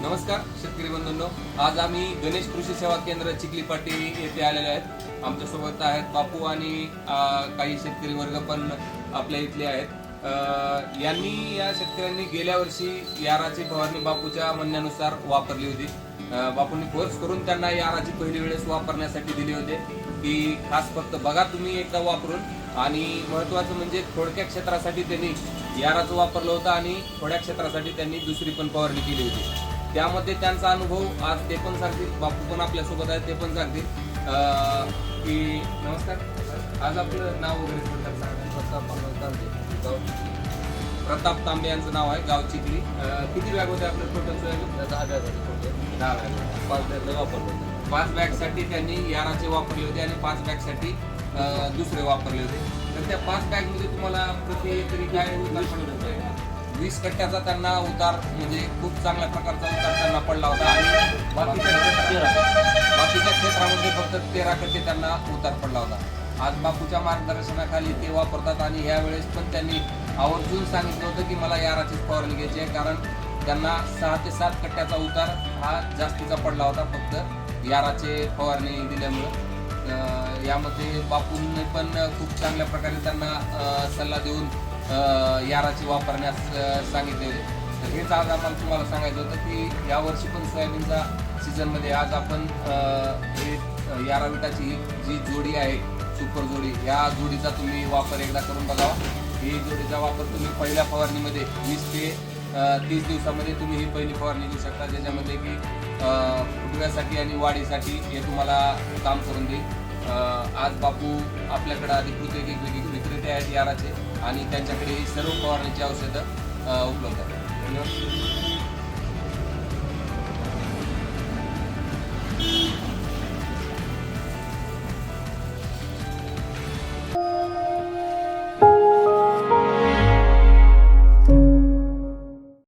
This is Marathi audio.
नमस्कार शेतकरी बंधूंनो, आज आम्ही गणेश कृषी सेवा केंद्र चिखलीपाटी येथे आलेले आहेत। आमच्यासोबत आहेत बापू आणि काही शेतकरी वर्ग पण आपल्या इथले आहेत। यांनी या शेतकऱ्यांनी गेल्या वर्षी याराची फवारणी बापूच्या म्हणण्यानुसार वापरली होती। बापूंनी फोर्स करून त्यांना याराची पहिली वेळेस वापरण्यासाठी दिली होते की खास फक्त बघा तुम्ही एकदा वापरून, आणि महत्त्वाचं म्हणजे थोडक्या क्षेत्रासाठी त्यांनी याराचं वापरलं होतं आणि थोड्या क्षेत्रासाठी त्यांनी दुसरी पण फवारणी केली होती। त्यामध्ये त्यांचा अनुभव आज ते पण सांगतील, बापू पण आपल्यासोबत आहे, ते पण सांगतील की नमस्कार, आज आपलं नाव वगैरे सांगा। प्रताप तांबे यांचं नाव आहे, गाव चिखली। किती बॅग होते आपलं टोटल सोयाबीन? 10 बॅग होते। 10 बॅग, 5 बॅग वापरले। 5 बॅगसाठी त्यांनी याराचे वापरले होते आणि 5 बॅगसाठी दुसरे वापरले होते। तर त्या 5 बॅग मध्ये तुम्हाला प्रति एकरी काय उतार पडत होते? 20 कट्ट्याचा त्यांना उतार, म्हणजे खूप चांगल्या प्रकारचा उतार त्यांना पडला होता आणि बाकीच्या क्षेत्रामध्ये फक्त 13 कट्टे त्यांना उतार पडला होता। आज बापूच्या मार्गदर्शनाखाली ते वापरतात आणि यावेळेस पण त्यांनी आवर्जून सांगितलं होतं की मला याराची फवारणी घ्यायची आहे, कारण त्यांना 6 ते 7 कट्ट्याचा उतार हा जास्तीचा पडला होता फक्त याराचे फवारणी दिल्यामुळं। यामध्ये बापूंनी पण खूप चांगल्या प्रकारे त्यांना सल्ला देऊन याराची वापरण्यास सांगितले होते। तर हेच आज आम्हाला तुम्हाला सांगायचं होतं की यावर्षी पण सोयाबीनचा सीझनमध्ये आज आपण हे याराविटाची जी जोडी आहे, सुपर जोडी, या जोडीचा तुम्ही वापर एकदा करून बघावा। ही जोडीचा वापर तुम्ही पहिल्या फवारणीमध्ये 20 ते 30 दिवसामध्ये तुम्ही ही पहिली फवारणी घेऊ शकता, ज्याच्यामध्ये की फुटव्यासाठी आणि वाढीसाठी हे तुम्हाला काम करून देईल। आज बापू आपल्याकडे अधिकृत विक्रेते आहेत याराचे आणि त्यांच्याकडे सर्व फवारणीची औषधं उपलब्ध आहेत। धन्यवाद।